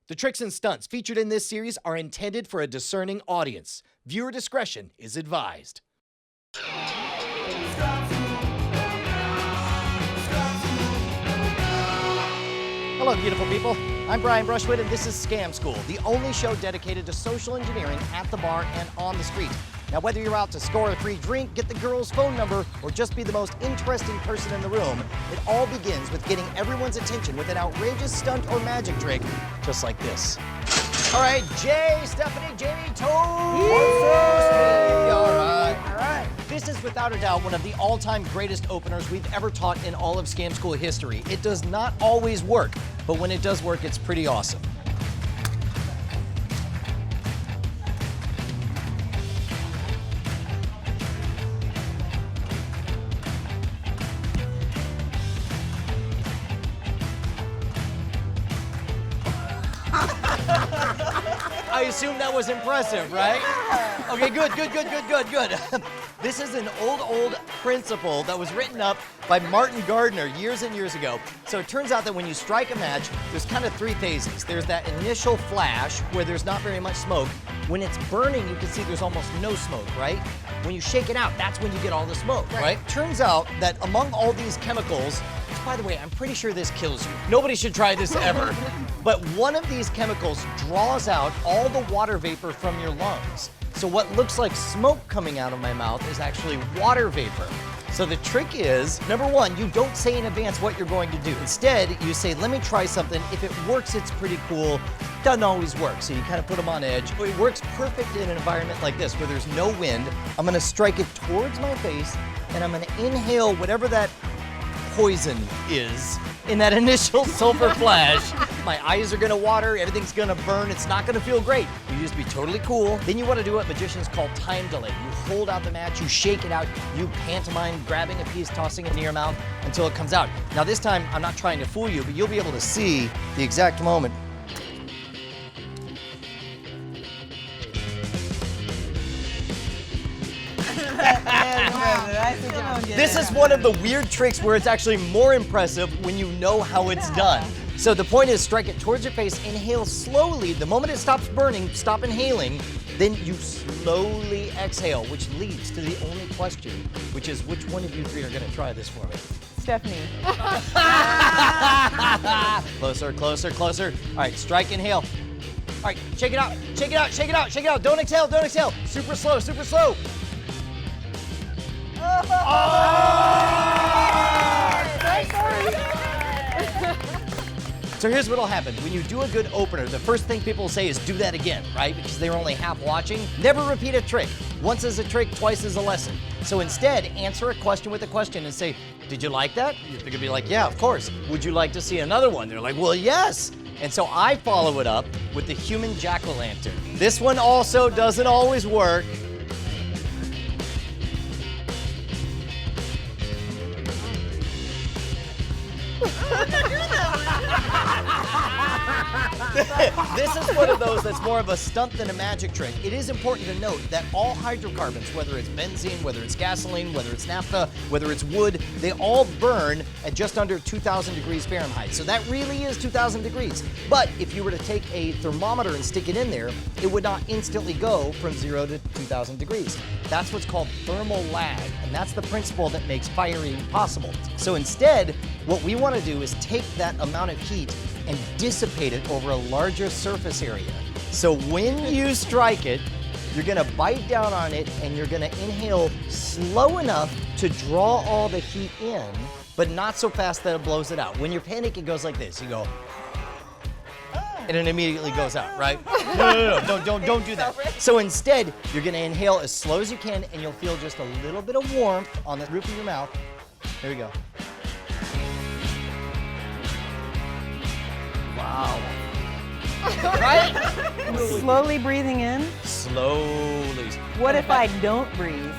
The tricks and stunts featured in this series are intended for a discerning audience. Viewer discretion is advised. Hello, beautiful people. I'm Brian Brushwood, and this is Scam School, the only show dedicated to social engineering at the bar and on the street. Now, whether you're out to score a free drink, get the girl's phone number, or just be the most interesting person in the room, it all begins with getting everyone's attention with an outrageous stunt or magic trick, just like this. All right, Jay, Stephanie, Jamie, Toad. All right. This is without a doubt one of the all-time greatest openers we've ever taught in all of Scam School history. It does not always work, but when it does work, it's pretty awesome. I assume that was impressive, right? Okay, good. This is an old principle that was written up by Martin Gardner years and years ago. So it turns out that when you strike a match, there's kind of three phases. There's that initial flash where there's not very much smoke. When it's burning, you can see there's almost no smoke, right? When you shake it out, that's when you get all the smoke, right? Turns out that among all these chemicals, which by the way, I'm pretty sure this kills you. Nobody should try this ever. But one of these chemicals draws out all the water vapor from your lungs. So what looks like smoke coming out of my mouth is actually water vapor. So the trick is, number one, you don't say in advance what you're going to do. Instead, you say, let me try something. If it works, it's pretty cool. Doesn't always work, so you kind of put them on edge. It works perfect in an environment like this where there's no wind. I'm gonna strike it towards my face, and I'm gonna inhale whatever that poison is in that initial sulfur flash. My eyes are gonna water, everything's gonna burn, it's not gonna feel great. You just be totally cool. Then you wanna do what magicians call time delay. You hold out the match, you shake it out, you pantomime grabbing a piece, tossing it into your mouth until it comes out. Now this time, I'm not trying to fool you, but you'll be able to see the exact moment. This is one of the weird tricks where it's actually more impressive when you know how it's done. So the point is, strike it towards your face, inhale slowly. The moment it stops burning, stop inhaling, then you slowly exhale, which leads to the only question, which is which one of you three are gonna try this for me? Stephanie. Closer. All right, strike, inhale. All right, shake it out. Don't exhale. Super slow. So here's what'll happen. When you do a good opener, the first thing people say is do that again, right? Because they're only half watching. Never repeat a trick. Once is a trick, twice is a lesson. So instead, answer a question with a question and say, did you like that? They're gonna be like, yeah, of course. Would you like to see another one? They're like, well, yes. And so I follow it up with the human jack-o'-lantern. This one also doesn't always work. This is one of those that's more of a stunt than a magic trick. It is important to note that all hydrocarbons, whether it's benzene, whether it's gasoline, whether it's naphtha, whether it's wood, they all burn at just under 2,000 degrees Fahrenheit. So that really is 2,000 degrees. But if you were to take a thermometer and stick it in there, it would not instantly go from 0 to 2,000 degrees. That's what's called thermal lag, and that's the principle that makes firing possible. So instead, what we want to do is take that amount of heat and dissipate it over a larger surface area. So when you strike it, you're gonna bite down on it and you're gonna inhale slow enough to draw all the heat in, but not so fast that it blows it out. When you're panicked, it goes like this. You go, and it immediately goes out, right? No, don't do that. So instead, you're gonna inhale as slow as you can and you'll feel just a little bit of warmth on the roof of your mouth. Here we go. Wow. Right? Slowly breathing in. Slowly. What if I don't breathe?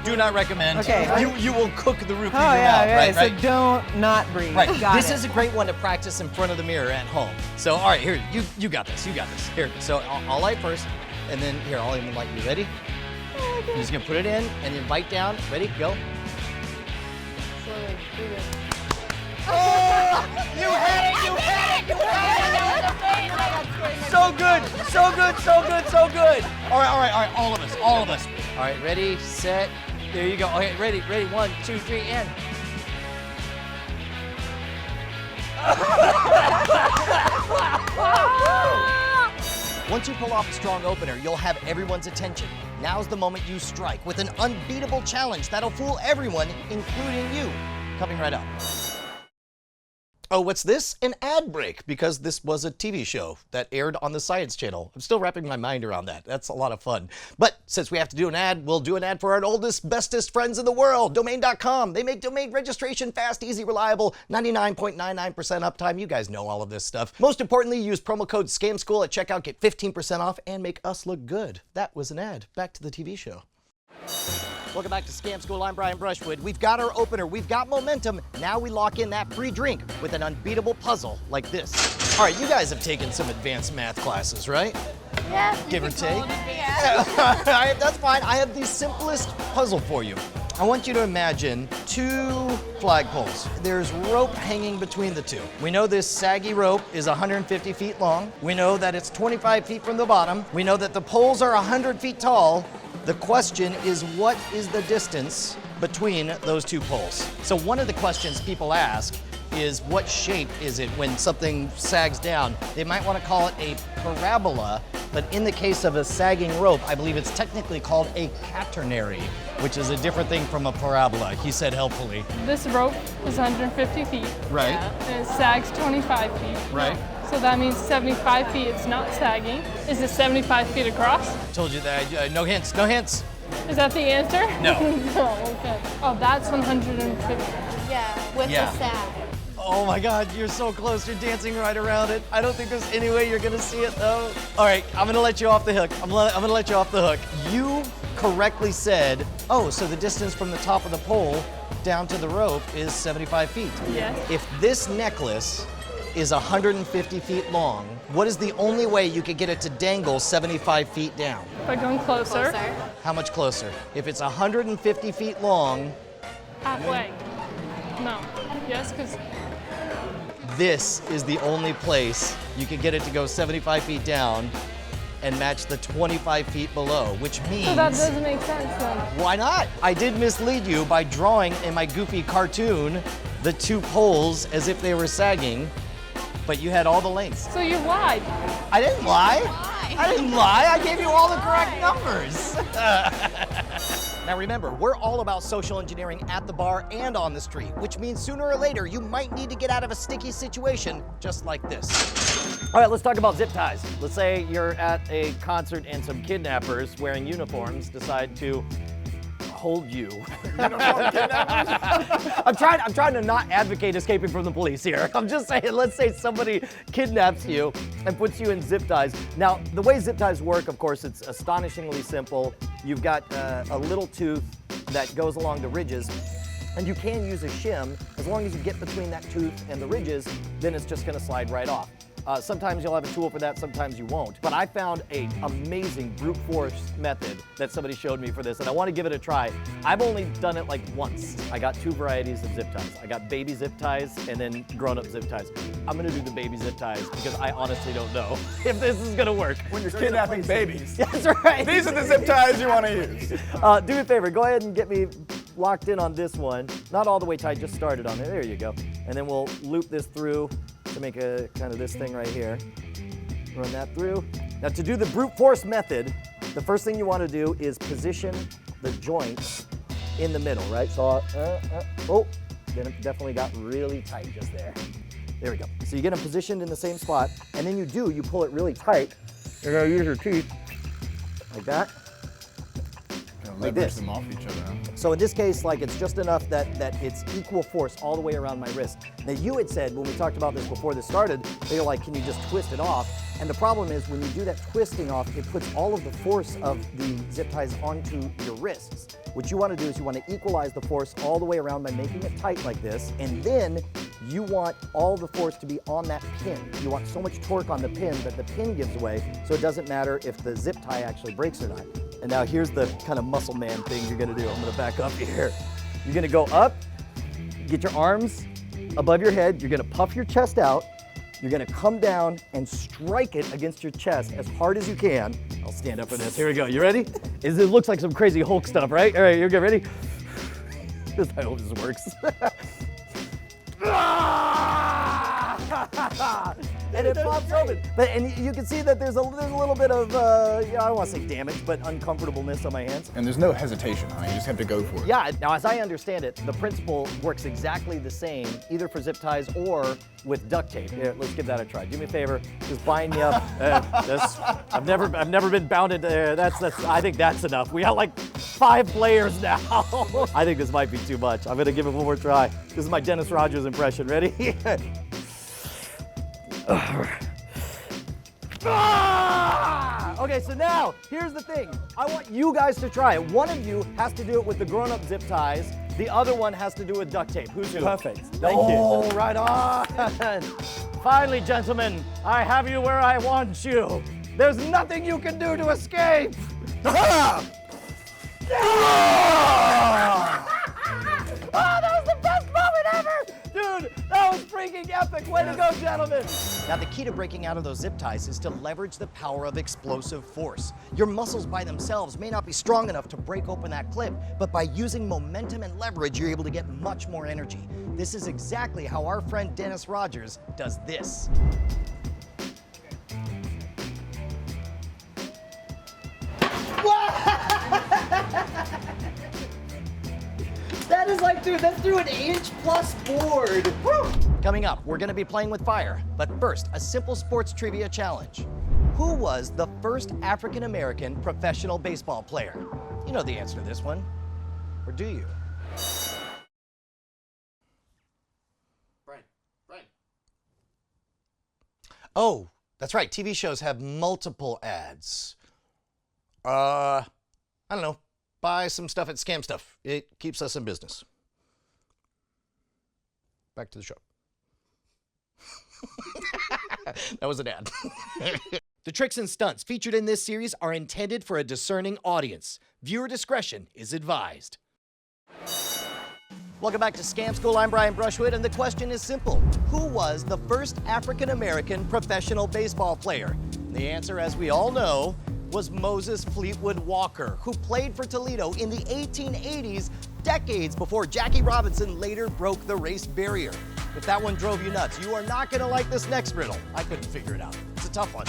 Do not recommend. Okay. You will cook the roof of Oh, your yeah, mouth, right? So don't not breathe. Right. Got This it. is a great one to practice in front of the mirror at home. So, all right, here, you got this. Here, so I'll light first, and then here, I'll even light you. Ready? You're just gonna put it in, and then bite down. Ready? Go. Slowly, breathe in. Oh! You had it! so good, so good, so good, so good. All right, all of us. All right, ready, set, there you go. Okay, ready, 1, 2, 3, and. Once you pull off a strong opener, you'll have everyone's attention. Now's the moment you strike with an unbeatable challenge that'll fool everyone, including you. Coming right up. Oh, what's this? An ad break, because this was a TV show that aired on the Science Channel. I'm still wrapping my mind around that. That's a lot of fun. But since we have to do an ad, we'll do an ad for our oldest, bestest friends in the world, Domain.com. They make domain registration fast, easy, reliable, 99.99% uptime. You guys know all of this stuff. Most importantly, use promo code SCAMSchool at checkout, get 15% off, and make us look good. That was an ad. Back to the TV show. Welcome back to Scam School. I'm Brian Brushwood. We've got our opener. We've got momentum. Now we lock in that free drink with an unbeatable puzzle like this. All right, you guys have taken some advanced math classes, right? Yeah. Give or take. Yeah. All right, that's fine. I have the simplest puzzle for you. I want you to imagine 2 flagpoles. There's rope hanging between the 2. We know this saggy rope is 150 feet long. We know that it's 25 feet from the bottom. We know that the poles are 100 feet tall. The question is, what is the distance between those 2 poles? So one of the questions people ask is, what shape is it when something sags down? They might want to call it a parabola, but in the case of a sagging rope, I believe it's technically called a catenary, which is a different thing from a parabola, he said helpfully. This rope is 150 feet. Right. And it sags 25 feet. Right. So that means 75 feet it's not sagging. Is it 75 feet across? Told you that, no hints, no hints. Is that the answer? No. Oh, okay. Oh, that's 150. Yeah, with Yeah. the sag. Oh my God, you're so close. You're dancing right around it. I don't think there's any way you're gonna see it though. All right, I'm gonna let you off the hook. I'm gonna let you off the hook. You correctly said, oh, so the distance from the top of the pole down to the rope is 75 feet. Yes. If this necklace is 150 feet long, what is the only way you could get it to dangle 75 feet down? By going closer. How much closer? If it's 150 feet long, Halfway. No. Yes, because this is the only place you can get it to go 75 feet down and match the 25 feet below, which means... so that doesn't make sense then. Why not? I did mislead you by drawing in my goofy cartoon the 2 poles as if they were sagging, but you had all the lengths. So you lied. I didn't lie. I didn't lie. I gave you all the correct numbers. Now remember, we're all about social engineering at the bar and on the street, which means sooner or later you might need to get out of a sticky situation just like this. All right, let's talk about zip ties. Let's say you're at a concert and some kidnappers wearing uniforms decide to hold you. I'm trying to not advocate escaping from the police here. I'm just saying, let's say somebody kidnaps you and puts you in zip ties. Now, the way zip ties work, of course, it's astonishingly simple. You've got a little tooth that goes along the ridges, and you can use a shim. As long as you get between that tooth and the ridges, then it's just gonna slide right off. Sometimes you'll have a tool for that, sometimes you won't. But I found an amazing brute force method that somebody showed me for this, and I want to give it a try. I've only done it like once. I got 2 varieties of zip ties. I got baby zip ties and then grown-up zip ties. I'm gonna do the baby zip ties because I honestly don't know if this is gonna work. When you're kidnapping babies. That's right. These are the zip ties you want to use. Do me a favor, go ahead and get me locked in on this one. Not all the way tight, just started on it. There you go. And then we'll loop this through to make a kind of this thing right here. Run that through. Now to do the brute force method, the first thing you want to do is position the joints in the middle, right? So, oh, then it definitely got really tight just there. There we go. So you get them positioned in the same spot, and then you pull it really tight. You're gonna use your teeth, like that. Like this. Them off each other. So in this case, like it's just enough that it's equal force all the way around my wrist. Now you had said when we talked about this before this started, they were like, can you just twist it off? And the problem is when you do that twisting off, it puts all of the force of the zip ties onto your wrists. What you want to do is you want to equalize the force all the way around by making it tight like this, and then you want all the force to be on that pin. You want so much torque on the pin that the pin gives away, so it doesn't matter if the zip tie actually breaks or not. And now here's the kind of muscle man thing you're gonna do. I'm gonna back up here. You're gonna go up, get your arms above your head, you're gonna puff your chest out, You're gonna come down and strike it against your chest as hard as you can. I'll stand up for this. Here we go. You ready? It looks like some crazy Hulk stuff, right? All right, you're good. Ready? I hope this works. And it pops open. And you can see that there's a little bit of, I don't want to say damage, but uncomfortableness on my hands. And there's no hesitation, huh? You just have to go for it. Yeah, now as I understand it, the principle works exactly the same, either for zip ties or with duct tape. Here, let's give that a try. Do me a favor, just bind me up. I've never been bounded. I think that's enough. We got like 5 players now. I think this might be too much. I'm gonna give it one more try. This is my Dennis Rogers impression. Ready? Okay, so now, here's the thing. I want you guys to try it. One of you has to do it with the grown-up zip ties. The other one has to do with duct tape. Who's who? Perfect. Thank you. Oh, right on. Finally, gentlemen, I have you where I want you. There's nothing you can do to escape. Oh, that was the best moment ever! Dude, that was freaking epic. Way to go, gentlemen. Now, the key to breaking out of those zip ties is to leverage the power of explosive force. Your muscles by themselves may not be strong enough to break open that clip, but by using momentum and leverage, you're able to get much more energy. This is exactly how our friend Dennis Rogers does this. That is like, dude, that's through an 8-inch+ board. Woo! Coming up, we're gonna be playing with fire. But first, a simple sports trivia challenge. Who was the first African-American professional baseball player? You know the answer to this one, or do you? Brian. Oh, that's right, TV shows have multiple ads. I don't know. Buy some stuff at Scam Stuff. It keeps us in business. Back to the show. That was an ad. The tricks and stunts featured in this series are intended for a discerning audience. Viewer discretion is advised. Welcome back to Scam School. I'm Brian Brushwood, and the question is simple. Who was the first African-American professional baseball player? The answer, as we all know, was Moses Fleetwood Walker, who played for Toledo in the 1880s, decades before Jackie Robinson later broke the race barrier. If that one drove you nuts, you are not gonna like this next riddle. I couldn't figure it out. It's a tough one.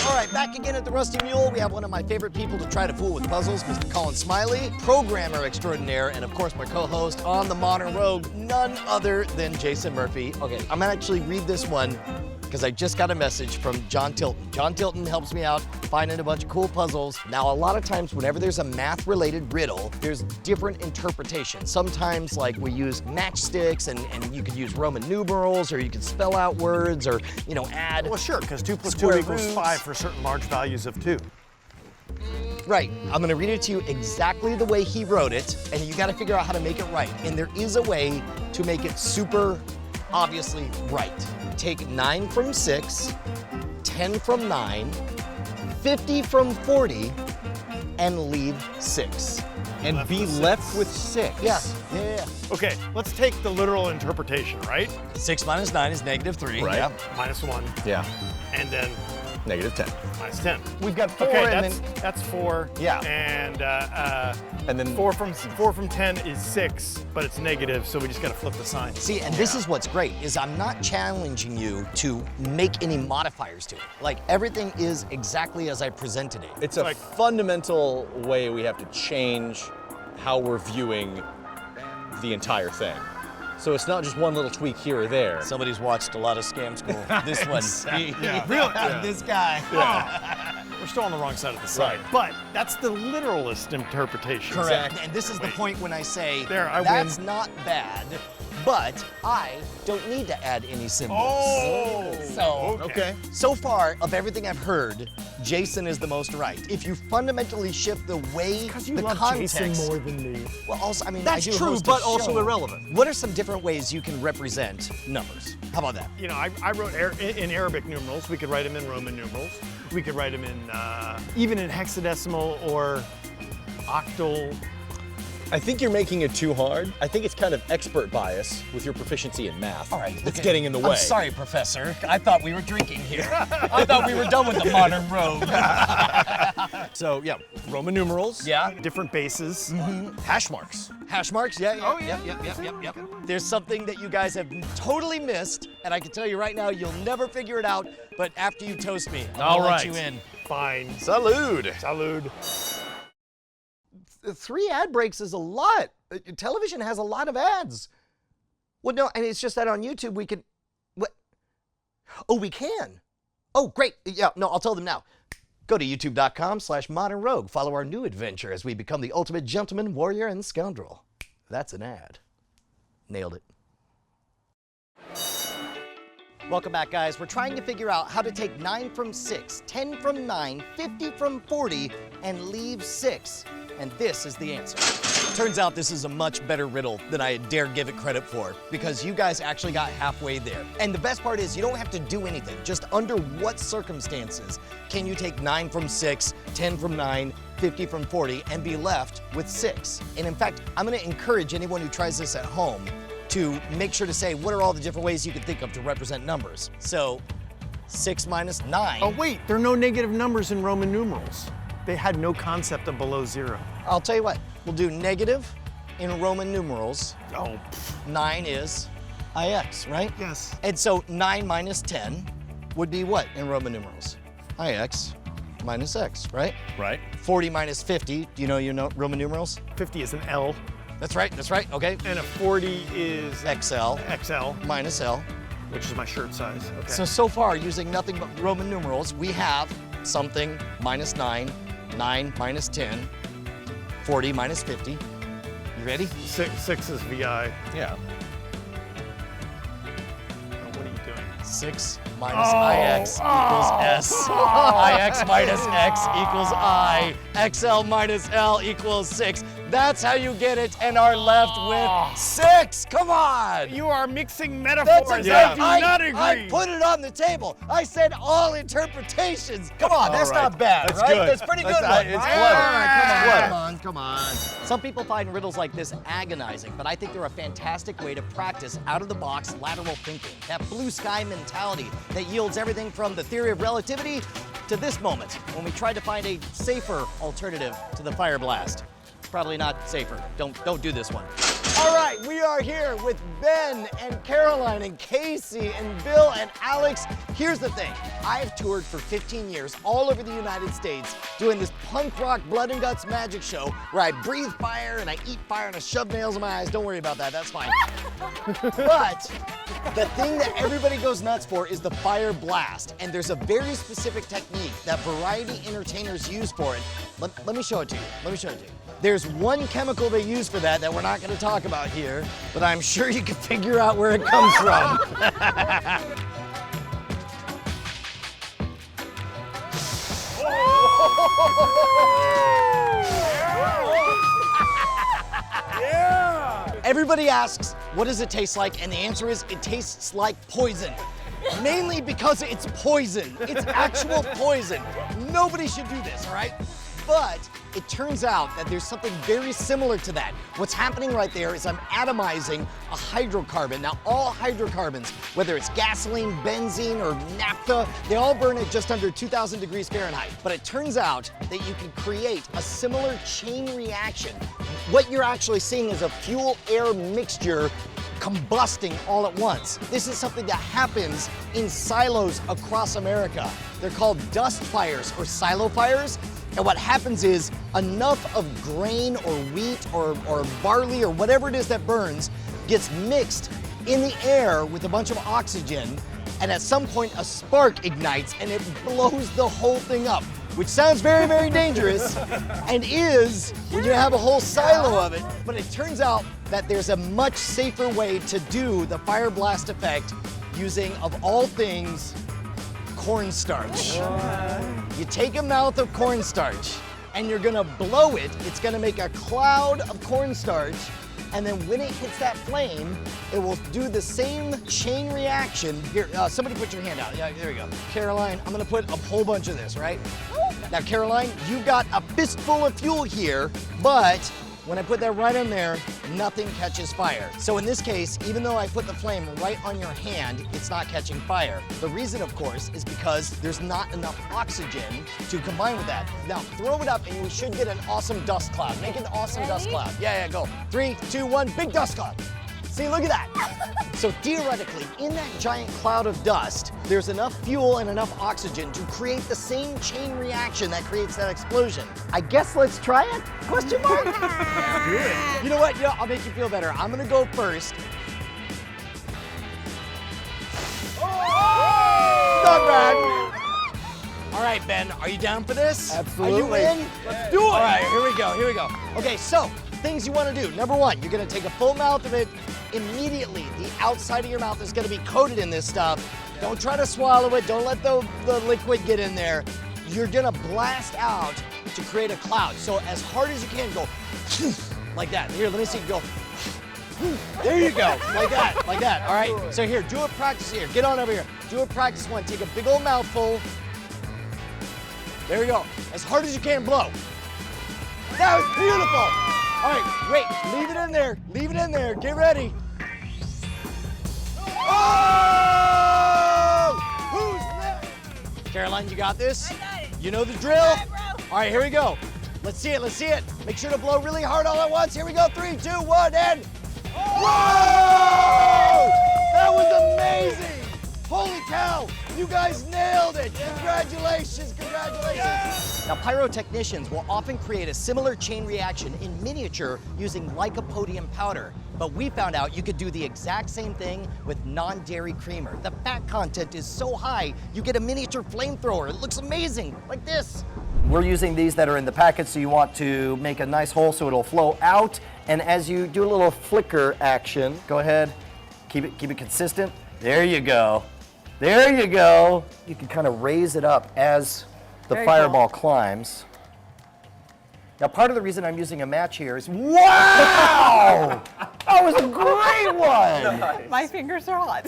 All right, back again at the Rusty Mule, we have one of my favorite people to try to fool with puzzles, Mr. Colin Smiley, programmer extraordinaire, and of course my co-host on the Modern Rogue, none other than Jason Murphy. Okay, I'm gonna actually read this one because I just got a message from John Tilton. John Tilton helps me out finding a bunch of cool puzzles. Now, a lot of times whenever there's a math-related riddle, there's different interpretations. Sometimes, like, we use matchsticks, and you could use Roman numerals, or you could spell out words, or, you know, add. Well, sure, because 2 + 2 square = roots. 5 for certain large values of 2. Right, I'm gonna read it to you exactly the way he wrote it, and you gotta figure out how to make it right. And there is a way to make it super obviously right. Take 9 from 6, 10 from 9, 50 from 40, and leave 6. And be left with 6. Yeah. Okay, let's take the literal interpretation, right? 6 minus 9 is -3. Right. Yeah. -1. Yeah. And then -10. -10. We've got 4 Okay, and that's 4. Yeah. And then 4 from 10 is 6, but it's negative, so we just gotta flip the sign. See, and this is what's great, is I'm not challenging you to make any modifiers to it. Like, everything is exactly as I presented it. It's a fundamental way we have to change how we're viewing the entire thing. So it's not just one little tweak here or there. Somebody's watched a lot of Scam School. This one. This guy. We're still on the wrong side of the sign. But that's the literalist interpretation. Correct. And this is the point when I say, I that's win. not bad, but I don't need to add any symbols. Oh! So, Okay. so far, of everything I've heard, Jason is the most right. If you fundamentally shift the way, the context. Jason more than me. Well, also, I mean, That's I do true, host a but also show. irrelevant. What are some different ways you can represent numbers? How about that? You know, I wrote in Arabic numerals. We could write them in Roman numerals. We could write them in even in hexadecimal or octal. I think you're making it too hard. I think it's kind of expert bias with your proficiency in math. All right, It's getting in the way. I'm sorry, Professor. I thought we were drinking here. I thought we were done with the modern rogue. So yeah, Roman numerals. Yeah. Different bases. Hash marks. Hash marks, yeah. Oh, yeah. Yep. There's something that you guys have totally missed, and I can tell you right now, you'll never figure it out, but after you toast me, I'll let you in. Fine. Salud. Salud. 3 ad breaks is a lot. Television has a lot of ads. Well, no, and it's just that on YouTube we can, what? Oh, we can. Oh, great. Yeah, no, I'll tell them now. Go to youtube.com/modernrogue. Follow our new adventure as we become the ultimate gentleman, warrior, and scoundrel. That's an ad. Nailed it. Welcome back, guys. We're trying to figure out how to take 9 from 6, 10 from 9, 50 from 40, and leave 6. And this is the answer. Turns out this is a much better riddle than I dare give it credit for, because you guys actually got halfway there. And the best part is you don't have to do anything. Just under what circumstances can you take 9 from 6, 10 from 9, 50 from 40, and be left with 6? And in fact, I'm gonna encourage anyone who tries this at home to make sure to say, what are all the different ways you can think of to represent numbers? So 6 minus 9. Oh wait, there are no negative numbers in Roman numerals. They had no concept of below 0. I'll tell you what, we'll do negative in Roman numerals. Oh. 9 is IX, right? Yes. And so 9 minus 10 would be what in Roman numerals? IX minus X, right? Right. 40 minus 50, do you know Roman numerals? 50 is an L, That's right, okay. and a 40 is XL XL, minus L. which is my shirt size. Okay. So far, using nothing but Roman numerals, we have something minus 9, 9 minus 10, 40 minus 50. You ready? 6 is VI. Yeah. What are you doing? 6 minus IX equals S. IX minus X equals I. XL minus L equals 6. That's how you get it and are left with 6. Come on. You are mixing metaphors. That's exactly. I do not agree. I put it on the table. I said all interpretations. Come on, that's right. not bad, That's right? good. That's pretty good. That's- one. it's All clever. come on. Some people find riddles like this agonizing, but I think they're a fantastic way to practice out-of-the-box lateral thinking. That blue sky mentality that yields everything from the theory of relativity to this moment when we tried to find a safer alternative to the fire blast. It's probably not safer. Don't do this one. All right, we are here with Ben and Caroline and Casey and Bill and Alex. Here's the thing. I've toured for 15 years all over the United States doing this punk rock blood and guts magic show where I breathe fire and I eat fire and I shove nails in my eyes. Don't worry about that, that's fine. But the thing that everybody goes nuts for is the fire blast. And there's a very specific technique that variety entertainers use for it. Let me show it to you. There's one chemical they use for that we're not going to talk about here, but I'm sure you can figure out where it comes from. Everybody asks, what does it taste like? And the answer is, it tastes like poison. Mainly because it's poison. It's actual poison. Nobody should do this, all right? But it turns out that there's something very similar to that. What's happening right there is I'm atomizing a hydrocarbon. Now, all hydrocarbons, whether it's gasoline, benzene, or naphtha, they all burn at just under 2,000 degrees Fahrenheit. But it turns out that you can create a similar chain reaction. What you're actually seeing is a fuel-air mixture combusting all at once. This is something that happens in silos across America. They're called dust fires or silo fires. And what happens is enough of grain or wheat or barley or whatever it is that burns gets mixed in the air with a bunch of oxygen, and at some point a spark ignites and it blows the whole thing up, which sounds very, very dangerous and is when you have a whole silo of it. But it turns out that there's a much safer way to do the fire blast effect using, of all things, cornstarch. You take a mouth of cornstarch and you're gonna blow it. It's gonna make a cloud of cornstarch, and then when it hits that flame, it will do the same chain reaction. Here, somebody put your hand out. Yeah, there you go. Caroline, I'm gonna put a whole bunch of this, right? Now, Caroline, you got a fistful of fuel here, but when I put that right in there, nothing catches fire. So in this case, even though I put the flame right on your hand, it's not catching fire. The reason, of course, is because there's not enough oxygen to combine with that. Now throw it up and you should get an awesome dust cloud. Make an awesome dust cloud. Yeah, go. 3, 2, 1, big dust cloud. See, look at that. So theoretically, in that giant cloud of dust, there's enough fuel and enough oxygen to create the same chain reaction that creates that explosion. I guess let's try it? Question mark? You know what? I'll make you feel better. I'm gonna go first. Not bad. All right, Ben, are you down for this? Absolutely. Are you in? Let's do it. All right, here we go. Okay, so things you want to do. Number one, you're gonna take a full mouth of it. Immediately, the outside of your mouth is gonna be coated in this stuff. Don't try to swallow it. Don't let the liquid get in there. You're gonna blast out to create a cloud. So as hard as you can, go like that. Here, let me see you go. There you go, like that, all right? So here, do a practice here. Get on over here. Do a practice one. Take a big old mouthful. There you go. As hard as you can, blow. That was beautiful. All right, wait, leave it in there. Leave it in there, get ready. Oh! Who's next? Caroline, you got this? I got it. You know the drill? All right, bro. All right, here we go. Let's see it. Make sure to blow really hard all at once. Here we go, 3, 2, 1, and... Whoa! That was amazing! Holy cow, you guys nailed it! Congratulations! Now, pyrotechnicians will often create a similar chain reaction in miniature using lycopodium powder. But we found out you could do the exact same thing with non-dairy creamer. The fat content is so high, you get a miniature flamethrower. It looks amazing, like this. We're using these that are in the packet, so you want to make a nice hole so it'll flow out. And as you do a little flicker action, go ahead, keep it consistent. There you go. There you go. You can kind of raise it up as the fireball climbs. Now, part of the reason I'm using a match here is, wow! That was a great one! My fingers are hot.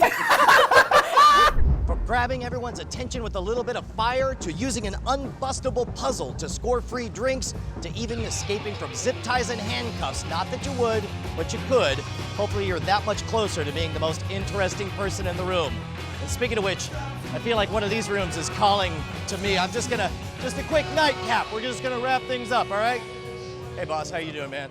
From grabbing everyone's attention with a little bit of fire, to using an unbustable puzzle to score free drinks, to even escaping from zip ties and handcuffs. Not that you would, but you could. Hopefully you're that much closer to being the most interesting person in the room. And speaking of which, I feel like one of these rooms is calling to me. Just a quick nightcap. We're just gonna wrap things up, all right? Hey boss, how you doing, man?